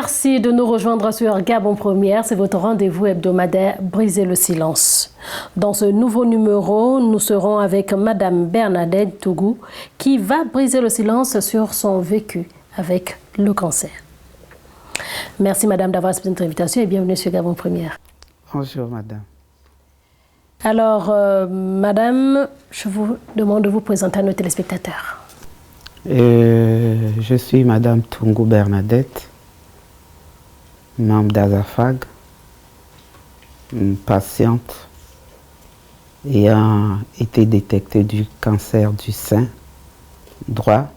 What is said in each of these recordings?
Merci de nous rejoindre sur Gabon Première. C'est votre rendez-vous hebdomadaire Briser le silence. Dans ce nouveau numéro, nous serons avec Madame Bernadette Tougou qui va briser le silence sur son vécu avec le cancer. Merci Madame d'avoir accepté notre invitation et bienvenue sur Gabon Première. Bonjour Madame. Alors Madame, je vous demande de vous présenter à nos téléspectateurs. Je suis Madame Tougou Bernadette, membre d'Azafag, une patiente ayant été détectée du cancer du sein droit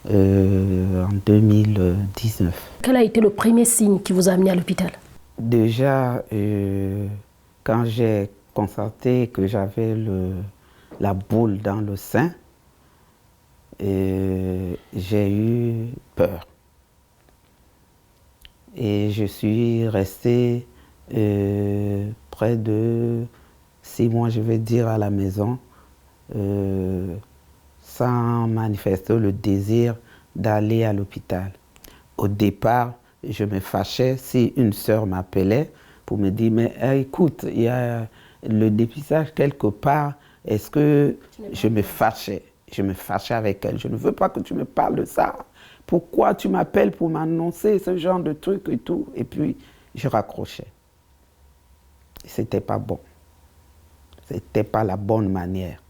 en 2019. Quel a été le premier signe qui vous a amené à l'hôpital? Déjà, quand j'ai constaté que j'avais la boule dans le sein, j'ai eu peur. Et je suis restée près de 6 mois, je vais dire, à la maison, sans manifester le désir d'aller à l'hôpital. Au départ, je me fâchais si une sœur m'appelait pour me dire « Mais écoute, il y a le dépistage quelque part. » Est-ce que je me fâchais? Je me fâchais avec elle. Je ne veux pas que tu me parles de ça. Pourquoi tu m'appelles pour m'annoncer ce genre de trucs et tout? Et puis, je raccrochais. C'était pas bon. C'était pas la bonne manière.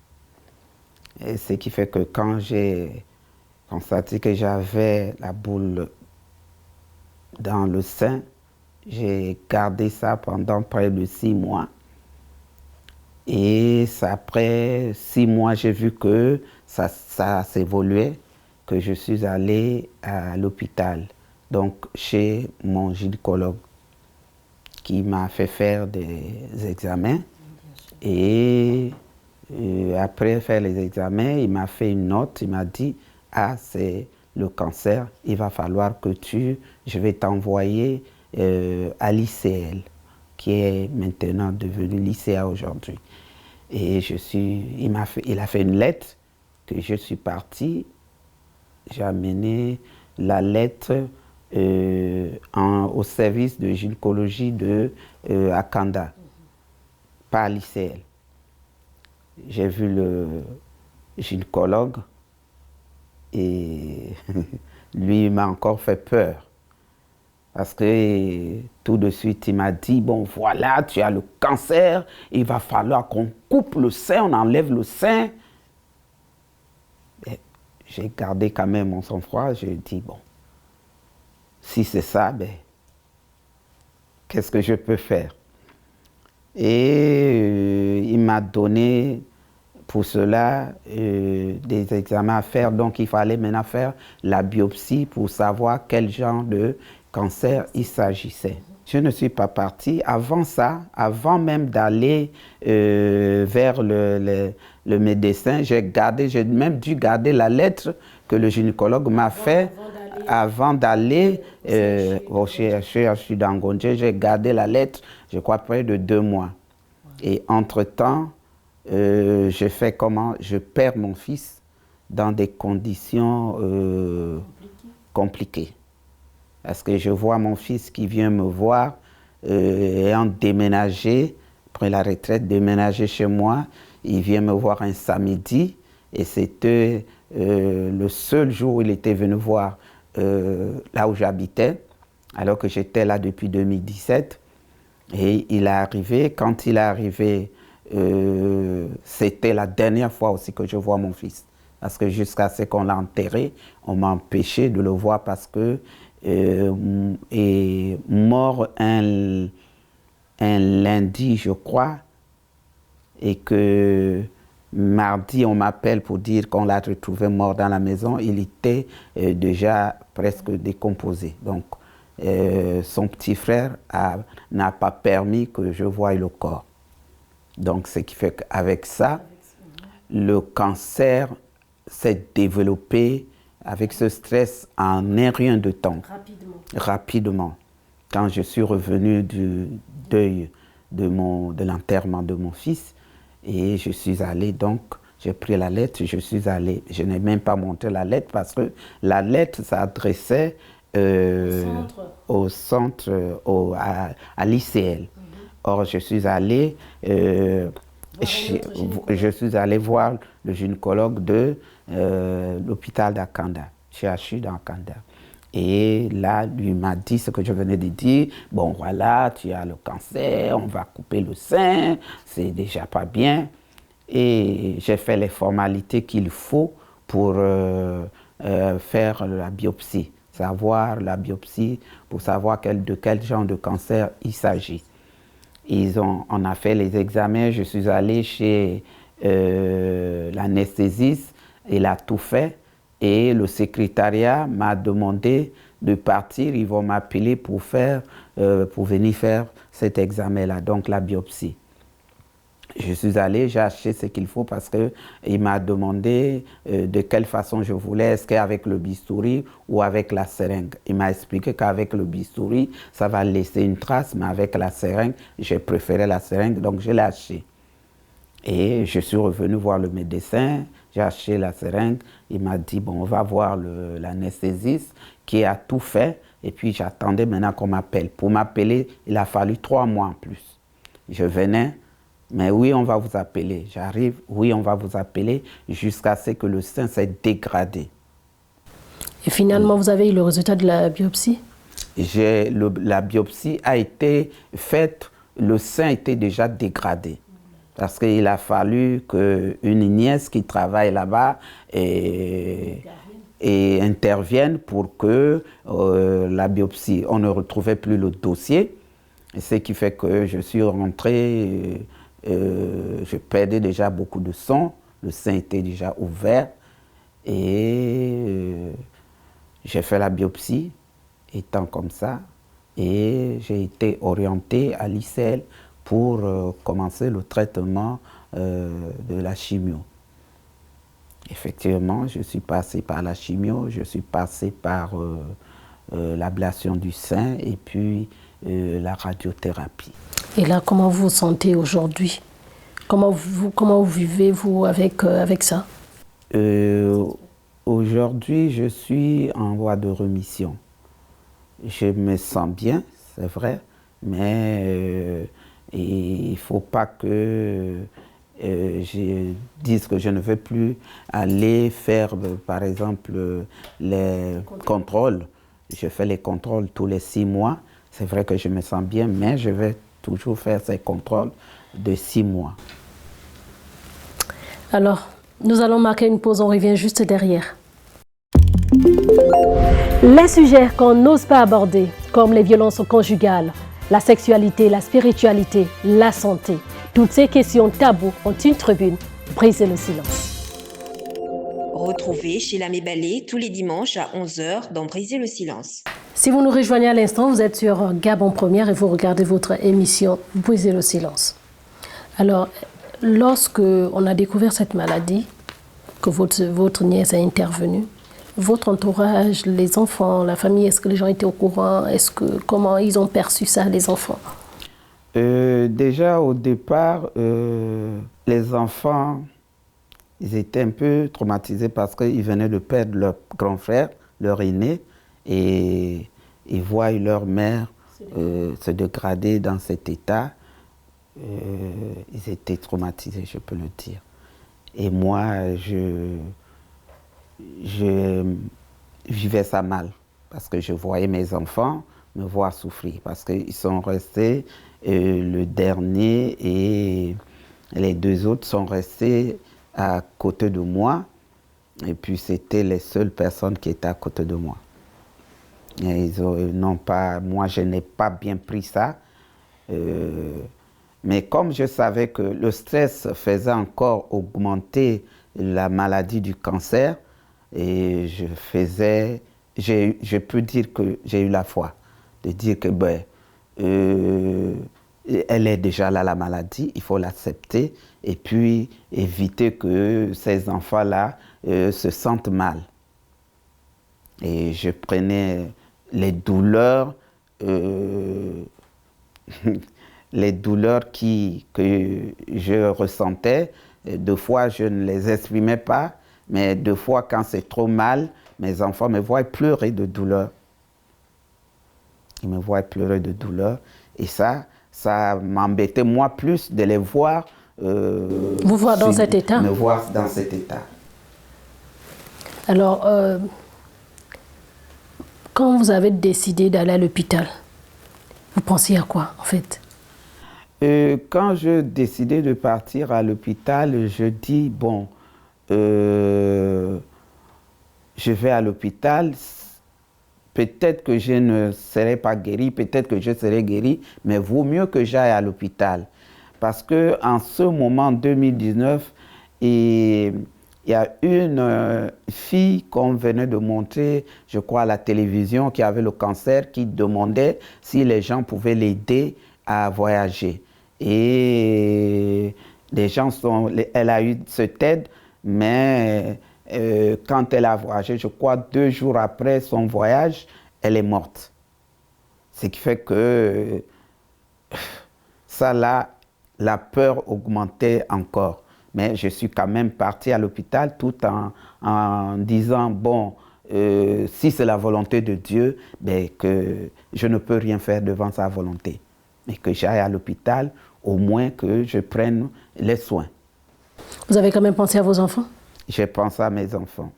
Et ce qui fait que quand j'ai constaté que j'avais la boule dans le sein, j'ai gardé ça pendant près de 6 mois. Et après 6 mois, j'ai vu que ça s'évoluait, que je suis allé à l'hôpital, donc chez mon gynécologue, qui m'a fait faire des examens. Et après faire les examens, il m'a fait une note, il m'a dit « Ah, c'est le cancer, il va falloir que je vais t'envoyer à l'ICL, qui est maintenant devenu l'ICA aujourd'hui. » Et il a fait une lettre que je suis parti. J'ai amené la lettre au service de gynécologie de Akanda, pas à l'ICL. J'ai vu le gynécologue et lui m'a encore fait peur. Parce que tout de suite, il m'a dit, bon voilà, tu as le cancer, il va falloir qu'on coupe le sein, on enlève le sein. J'ai gardé quand même mon sang-froid, j'ai dit, bon, si c'est ça, ben, qu'est-ce que je peux faire? Et il m'a donné pour cela des examens à faire, donc il fallait maintenant faire la biopsie pour savoir quel genre de cancer il s'agissait. Je ne suis pas partie. Avant ça, avant même d'aller vers le médecin, j'ai même dû garder la lettre que le gynécologue m'a fait avant d'aller au CHU d'Angondje. J'ai gardé la lettre, je crois, près de 2 mois. Et entre-temps, je fais comment? Je perds mon fils dans des conditions compliquées. Parce que je vois mon fils qui vient me voir, ayant déménagé, après la retraite, déménagé chez moi. Il vient me voir un samedi et c'était le seul jour où il était venu voir là où j'habitais, alors que j'étais là depuis 2017. Et il est arrivé, quand il est arrivé, c'était la dernière fois aussi que je vois mon fils. Parce que jusqu'à ce qu'on l'a enterré, on m'a empêché de le voir parce que est mort un lundi, je crois, et que mardi, on m'appelle pour dire qu'on l'a retrouvé mort dans la maison. Il était déjà presque décomposé. Donc, son petit frère n'a pas permis que je voie le corps. Donc, ce qui fait qu'avec ça, le cancer s'est développé avec ce stress en un rien de temps. Rapidement. Quand je suis revenu du deuil de l'enterrement de mon fils, et je suis allé donc, j'ai pris la lettre, je suis allé, je n'ai même pas montré la lettre parce que la lettre s'adressait au centre, à l'ICL. Or, je suis allé voir le gynécologue de l'hôpital d'Akanda, CHU d'Akanda. Et là, lui m'a dit ce que je venais de dire. Bon, voilà, tu as le cancer, on va couper le sein, c'est déjà pas bien. Et j'ai fait les formalités qu'il faut pour faire la biopsie, savoir la biopsie, pour savoir de quel genre de cancer il s'agit. On a fait les examens, je suis allé chez l'anesthésiste, il a tout fait. Et le secrétariat m'a demandé de partir, ils vont m'appeler pour venir faire cet examen-là, donc la biopsie. Je suis allé, j'ai acheté ce qu'il faut parce qu'il m'a demandé de quelle façon je voulais, est-ce qu'avec le bistouri ou avec la seringue. Il m'a expliqué qu'avec le bistouri, ça va laisser une trace, mais avec la seringue, j'ai préféré la seringue, donc je l'ai acheté. Et je suis revenu voir le médecin, j'ai acheté la seringue, il m'a dit, bon, on va voir l'anesthésiste qui a tout fait, et puis j'attendais maintenant qu'on m'appelle. Pour m'appeler, il a fallu 3 mois en plus. Je venais, mais oui, on va vous appeler. J'arrive, oui, on va vous appeler, jusqu'à ce que le sein s'est dégradé. Et finalement, vous avez eu le résultat de la biopsie? La biopsie a été faite, le sein était déjà dégradé. Parce qu'il a fallu qu'une nièce qui travaille là-bas et intervienne pour que la biopsie, on ne retrouvait plus le dossier. Ce qui fait que je suis rentré, je perdais déjà beaucoup de sang, le sein était déjà ouvert et j'ai fait la biopsie étant comme ça et j'ai été orienté à l'ICL pour commencer le traitement de la chimio. Effectivement, je suis passé par la chimio, je suis passé par l'ablation du sein et puis la radiothérapie. Et là, comment vous vous sentez aujourd'hui? Comment vous vivez-vous avec ça? Aujourd'hui, je suis en voie de remission. Je me sens bien, c'est vrai, mais il ne faut pas que je dise que je ne veux plus aller faire, par exemple, les contrôles. Je fais les contrôles tous les 6 mois. C'est vrai que je me sens bien, mais je vais toujours faire ces contrôles de 6 mois. Alors, nous allons marquer une pause, on revient juste derrière. Les sujets qu'on n'ose pas aborder, comme les violences conjugales, la sexualité, la spiritualité, la santé, toutes ces questions taboues ont une tribune, brisez le silence. Retrouvez chez Lamé Ballet tous les dimanches à 11h dans Briser le silence. Si vous nous rejoignez à l'instant, vous êtes sur Gabon Première et vous regardez votre émission Briser le silence. Alors, lorsque on a découvert cette maladie, que votre nièce a intervenu, votre entourage, les enfants, la famille, est-ce que les gens étaient au courant? Comment ils ont perçu ça, les enfants? Déjà au départ, les enfants, ils étaient un peu traumatisés parce qu'ils venaient de perdre leur grand frère, leur aîné, et ils voient leur mère se dégrader dans cet état. Ils étaient traumatisés, je peux le dire. Et moi, je vivais ça mal parce que je voyais mes enfants me voir souffrir parce qu'ils sont restés, le dernier et les 2 autres sont restés à côté de moi et puis c'était les seules personnes qui étaient à côté de moi. Et moi je n'ai pas bien pris ça, mais comme je savais que le stress faisait encore augmenter la maladie du cancer, et je peux dire que j'ai eu la foi, de dire que elle est déjà là, la maladie, il faut l'accepter et puis éviter que ces enfants-là se sentent mal. Et je prenais les douleurs, les douleurs que je ressentais. 2 fois, je ne les exprimais pas, mais 2 fois, quand c'est trop mal, mes enfants me voient pleurer de douleur. Ils me voient pleurer de douleur. Et ça m'embêtait moi plus de les voir. Vous voir dans cet état? Me voir dans cet état. Alors, quand vous avez décidé d'aller à l'hôpital, vous pensiez à quoi en fait? Quand je décidais de partir à l'hôpital, je dis, bon, je vais à l'hôpital, peut-être que je ne serai pas guéri, peut-être que je serai guéri, mais vaut mieux que j'aille à l'hôpital. Parce qu'en ce moment, 2019, il y a une fille qu'on venait de montrer, je crois, à la télévision, qui avait le cancer, qui demandait si les gens pouvaient l'aider à voyager. Et les gens elle a eu cette aide, mais quand elle a voyagé, je crois 2 jours après son voyage, elle est morte. Ce qui fait que ça là, la peur augmentait encore. Mais je suis quand même parti à l'hôpital tout en disant, bon, si c'est la volonté de Dieu, ben, que je ne peux rien faire devant sa volonté. Mais que j'aille à l'hôpital, au moins que je prenne les soins. Vous avez quand même pensé à vos enfants? J'ai pensé à mes enfants.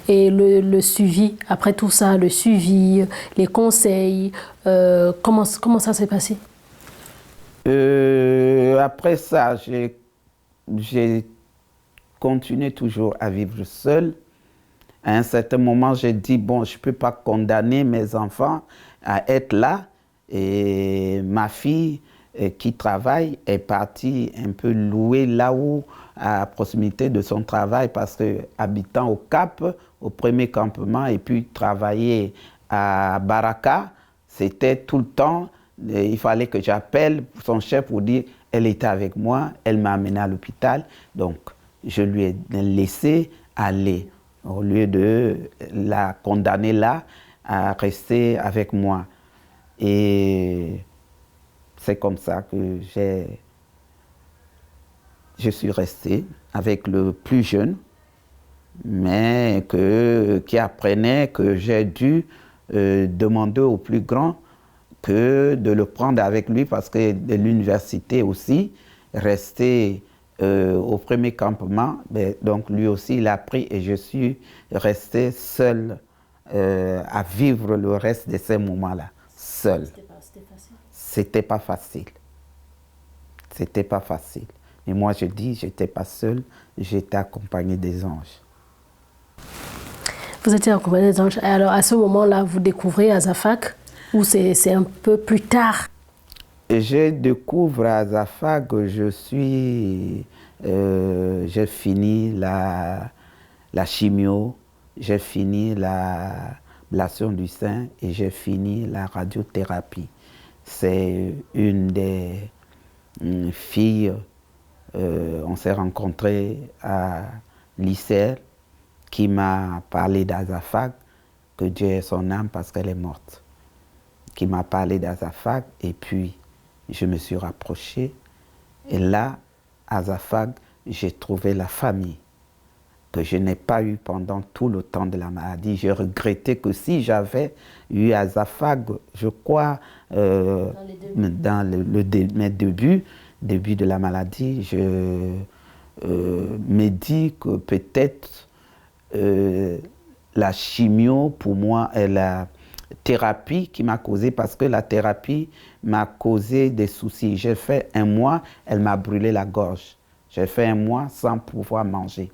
Et le suivi, après tout ça, le suivi, les conseils, comment ça s'est passé? Après ça, j'ai continué toujours à vivre seul. À un certain moment, j'ai dit, bon, je ne peux pas condamner mes enfants à être là. Et ma fille qui travaille est partie un peu louer là-haut, à proximité de son travail, parce que habitant au Cap, au premier campement, et puis travailler à Baraka, c'était tout le temps, il fallait que j'appelle son chef pour dire, elle était avec moi, elle m'a amené à l'hôpital, donc je lui ai laissé aller, au lieu de la condamner là, à rester avec moi. Et c'est comme ça que je suis resté avec le plus jeune, mais qui apprenait que j'ai dû demander au plus grand que de le prendre avec lui, parce que de l'université aussi, rester au premier campement, donc lui aussi il a pris et je suis resté seul à vivre le reste de ces moments-là, seul. C'était pas facile. C'était pas facile. Et moi, je dis, j'étais pas seul, j'étais accompagné des anges. Vous étiez accompagné des anges. Alors, à ce moment-là, vous découvrez Azafak, ou c'est un peu plus tard? Je découvre Azafak, j'ai fini la chimio, j'ai fini l'ablation du sein et j'ai fini la radiothérapie. C'est une des filles, on s'est rencontrés à l'ICR, qui m'a parlé d'Azafak, que Dieu ait son âme parce qu'elle est morte, qui m'a parlé d'Azafak, et puis je me suis rapproché, et là, Azafak, j'ai trouvé la famille que je n'ai pas eu pendant tout le temps de la maladie. J'ai regretté que si j'avais eu Azafak, je crois, dans mes débuts de la maladie, je me dis que peut-être la chimio, pour moi, est la thérapie qui m'a causé, parce que la thérapie m'a causé des soucis. J'ai fait 1 mois, elle m'a brûlé la gorge. J'ai fait 1 mois sans pouvoir manger.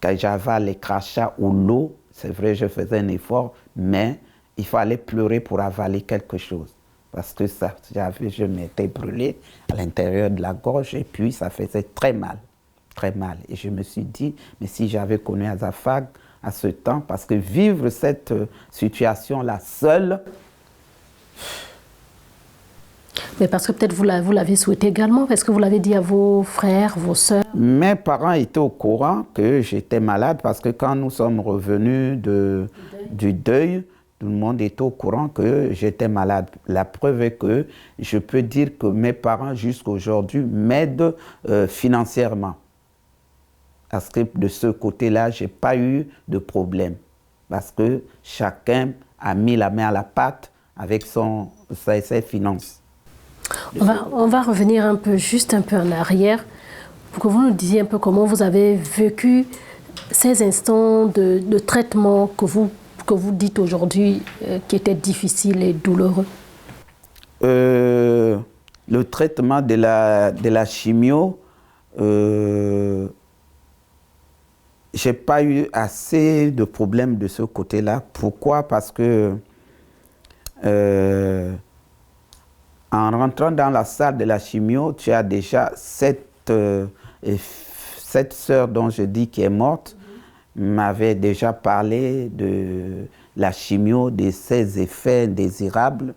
Quand j'avais les crachats ou l'eau, c'est vrai, je faisais un effort, mais il fallait pleurer pour avaler quelque chose. Parce que je m'étais brûlé à l'intérieur de la gorge et puis ça faisait très mal, très mal. Et je me suis dit, mais si j'avais connu Azafak à ce temps, parce que vivre cette situation-là seule. Mais parce que peut-être vous l'avez souhaité également, est-ce que vous l'avez dit à vos frères, vos sœurs? Mes parents étaient au courant que j'étais malade, parce que quand nous sommes revenus du deuil, tout le monde était au courant que j'étais malade. La preuve est que je peux dire que mes parents jusqu'à aujourd'hui m'aident financièrement. Parce que de ce côté-là, je n'ai pas eu de problème. Parce que chacun a mis la main à la pâte avec ses finances. On va revenir juste un peu en arrière pour que vous nous disiez un peu comment vous avez vécu ces instants de traitement que vous dites aujourd'hui qui étaient difficiles et douloureux. Le traitement de la chimio, j'ai pas eu assez de problèmes de ce côté-là. Pourquoi? Parce que en rentrant dans la salle de la chimio, tu as déjà cette sœur dont je dis qui est morte, m'avait déjà parlé de la chimio, de ses effets indésirables,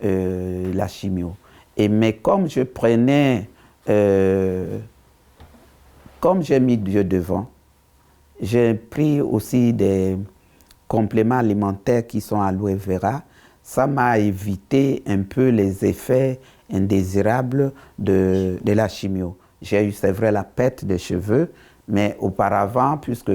la chimio. Mais comme je prenais, comme j'ai mis Dieu devant, j'ai pris aussi des compléments alimentaires qui sont aloe vera. Ça m'a évité un peu les effets indésirables de la chimio. J'ai eu, c'est vrai, la perte de cheveux, mais auparavant, puisque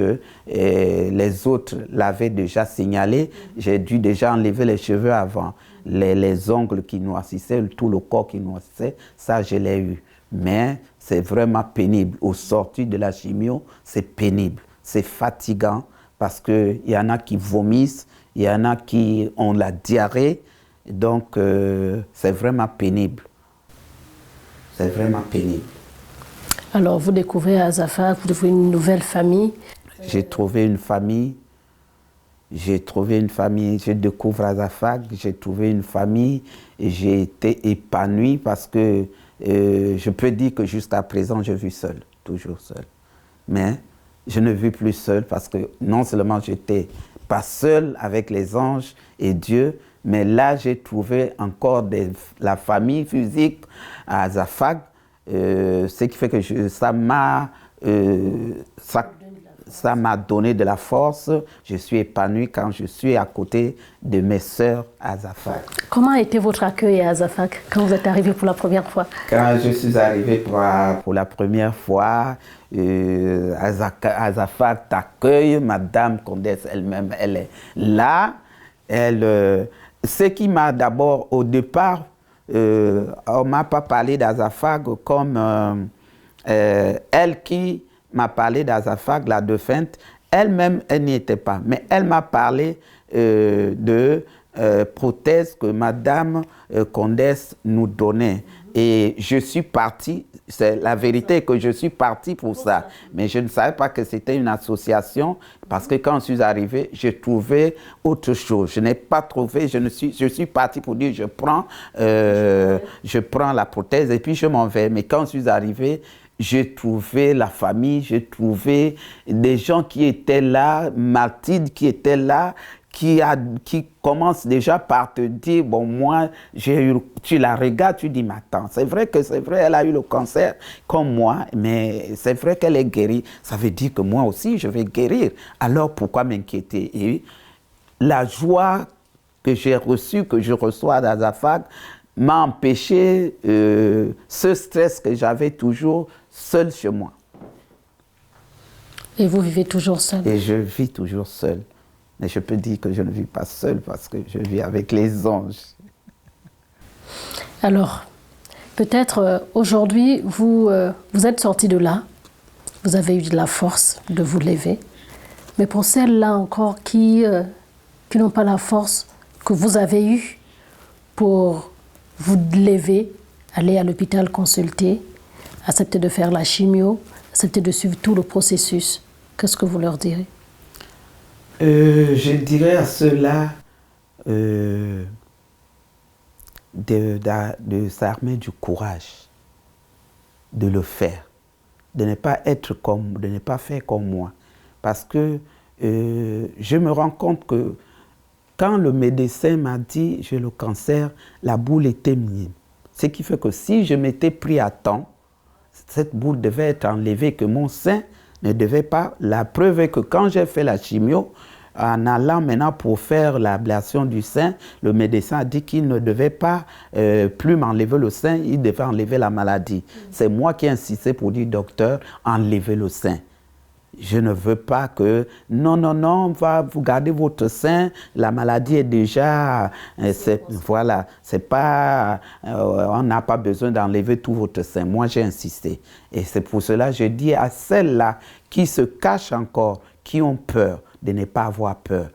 les autres l'avaient déjà signalé, j'ai dû déjà enlever les cheveux avant. Les ongles qui noircissaient, tout le corps qui noircissait, ça je l'ai eu. Mais c'est vraiment pénible. Au sortir de la chimio, c'est pénible. C'est fatigant parce qu'il y en a qui vomissent, il y en a qui ont la diarrhée. Donc, c'est vraiment pénible. C'est vraiment pénible. Alors, vous découvrez à Azafak, vous découvrez une nouvelle famille. J'ai trouvé une famille. Je découvre Azafak, j'ai trouvé une famille et j'ai été épanoui parce que je peux dire que jusqu'à présent, je vis seul, toujours seul. Mais je ne vis plus seul parce que non seulement j'étais pas seul avec les anges et Dieu, mais là j'ai trouvé encore la famille physique à Azafak, ce qui fait que ça m'a donné de la force. Je suis épanoui quand je suis à côté de mes sœurs à Azafak. Comment a été votre accueil à Azafak quand vous êtes arrivé pour la première fois? Quand je suis arrivé pour la première fois, Azafak t'accueille, Madame Condesse elle-même, elle est là. Ce qui m'a d'abord, au départ, on ne m'a pas parlé d'Azafak comme elle qui m'a parlé d'Azafak, la défunte, elle-même, elle n'y était pas. Mais elle m'a parlé de prothèses que Madame Condesse nous donnait. Et je suis parti, c'est la vérité que je suis parti pour ça. Mais je ne savais pas que c'était une association parce que quand je suis arrivé, j'ai trouvé autre chose. Je n'ai pas trouvé, je suis parti pour dire je prends la prothèse et puis je m'en vais. Mais quand je suis arrivé, j'ai trouvé la famille, j'ai trouvé des gens qui étaient là, Mathilde qui était là, qui commence déjà par te dire, bon, moi, tu la regardes, tu dis, mais attends, c'est vrai, elle a eu le cancer comme moi, mais c'est vrai qu'elle est guérie. Ça veut dire que moi aussi, je vais guérir. Alors, pourquoi m'inquiéter? Et la joie que j'ai reçue, que je reçois d'Azafak, m'a empêché ce stress que j'avais toujours seul chez moi. Et vous vivez toujours seul? Et je vis toujours seul. Mais je peux dire que je ne vis pas seul parce que je vis avec les anges. Alors, peut-être aujourd'hui, vous êtes sorti de là, vous avez eu de la force de vous lever. Mais pour celles-là encore qui n'ont pas la force que vous avez eue pour vous lever, aller à l'hôpital consulter, accepter de faire la chimio, accepter de suivre tout le processus, qu'est-ce que vous leur direz? Je dirais à ceux-là de s'armer du courage, de le faire, de ne pas faire comme moi. Parce que je me rends compte que quand le médecin m'a dit j'ai le cancer, la boule était minime. Ce qui fait que si je m'étais pris à temps, cette boule devait être enlevée, que mon sein ne devait pas. La preuve est que quand j'ai fait la chimio, en allant maintenant pour faire l'ablation du sein, le médecin a dit qu'il ne devait pas plus m'enlever le sein, il devait enlever la maladie. C'est moi qui ai insisté pour dire, docteur, enlevez le sein. Je ne veux pas que, non, vous gardez votre sein, la maladie est déjà, voilà, c'est pas, on n'a pas besoin d'enlever tout votre sein. Moi, j'ai insisté. Et c'est pour cela que je dis à celles-là qui se cachent encore, qui ont peur, de ne pas avoir peur,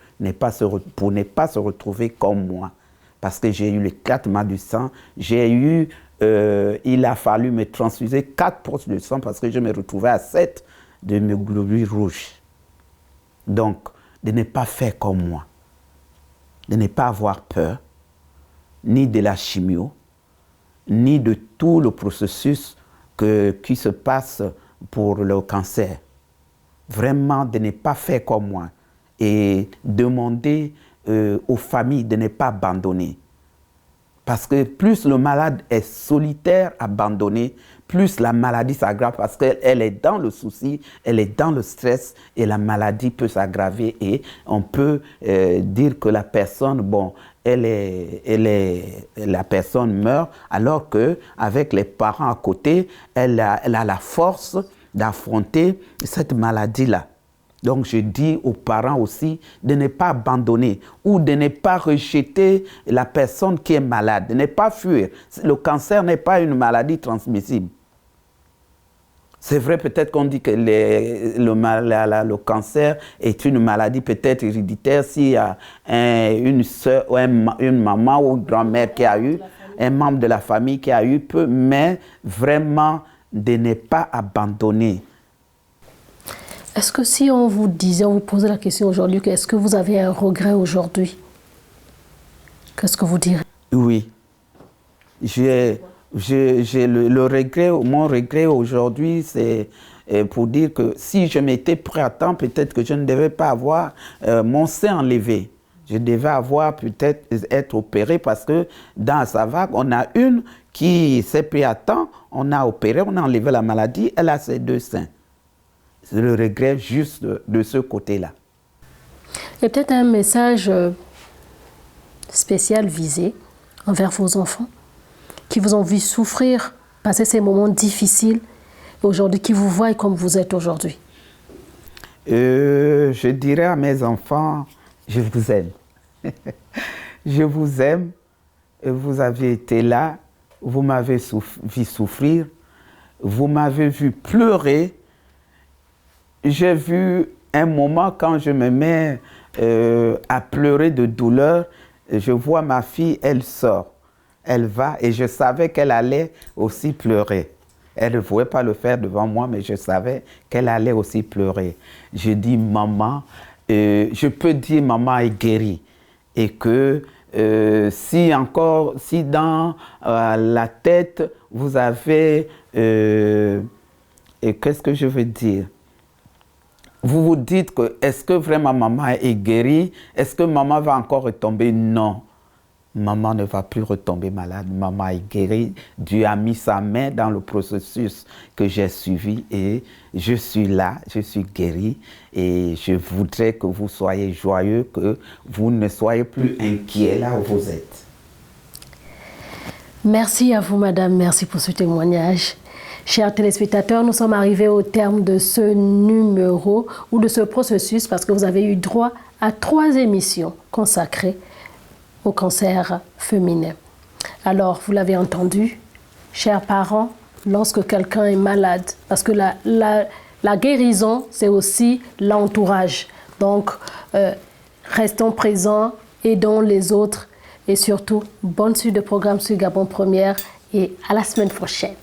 pour ne pas se retrouver comme moi. Parce que j'ai eu l'éclatement du sang, il a fallu me transfuser 4 poches de sang parce que je me retrouvais à 7 de mes globules rouges. Donc, de ne pas faire comme moi, de ne pas avoir peur, ni de la chimio, ni de tout le processus qui se passe pour le cancer. Vraiment, de ne pas faire comme moi et demander aux familles de ne pas abandonner. Parce que plus le malade est solitaire, abandonné, plus la maladie s'aggrave parce qu'elle est dans le souci, elle est dans le stress et la maladie peut s'aggraver et on peut dire que la personne, bon, la personne meurt alors qu'avec les parents à côté, elle a la force d'affronter cette maladie-là. Donc, je dis aux parents aussi de ne pas abandonner ou de ne pas rejeter la personne qui est malade, de ne pas fuir. Le cancer n'est pas une maladie transmissible. C'est vrai, peut-être qu'on dit que le cancer est une maladie peut-être héréditaire s'il y a une soeur ou une maman ou une grand-mère qui a eu, un membre de la famille qui a eu, mais vraiment de ne pas abandonner. Est-ce que si on vous disait, on vous posait la question aujourd'hui, est-ce que vous avez un regret aujourd'hui? Qu'est-ce que vous direz? Oui. J'ai le regret, mon regret aujourd'hui, c'est pour dire que si je m'étais prêt à temps, peut-être que je ne devais pas avoir mon sein enlevé. Je devais avoir peut-être être opéré parce que dans sa vague, on a une qui s'est pris à temps, on a opéré, on a enlevé la maladie, elle a ses 2 seins. C'est le regret juste de ce côté-là. Et peut-être un message spécial visé envers vos enfants qui vous ont vu souffrir, passer ces moments difficiles, et aujourd'hui qui vous voient comme vous êtes aujourd'hui. Je dirais à mes enfants, je vous aime. Je vous aime. Vous avez été là, vous m'avez vu souffrir, vous m'avez vu pleurer. J'ai vu un moment quand je me mets à pleurer de douleur, je vois ma fille, elle sort, elle va et je savais qu'elle allait aussi pleurer. Elle ne pouvait pas le faire devant moi, mais je savais qu'elle allait aussi pleurer. Je dis maman, je peux dire maman est guérie et que si dans la tête vous avez, et qu'est-ce que je veux dire? Vous vous dites que est-ce que vraiment maman est guérie? Est-ce que maman va encore retomber? Non. Maman ne va plus retomber malade. Maman est guérie. Dieu a mis sa main dans le processus que j'ai suivi et je suis là, je suis guérie. Et je voudrais que vous soyez joyeux, que vous ne soyez plus inquiets là où vous êtes. Merci à vous, madame. Merci pour ce témoignage. Chers téléspectateurs, nous sommes arrivés au terme de ce numéro ou de ce processus parce que vous avez eu droit à 3 émissions consacrées au cancer féminin. Alors, vous l'avez entendu, chers parents, lorsque quelqu'un est malade, parce que la guérison, c'est aussi l'entourage. Donc, restons présents, aidons les autres et surtout, bonne suite de programme sur Gabon Première et à la semaine prochaine.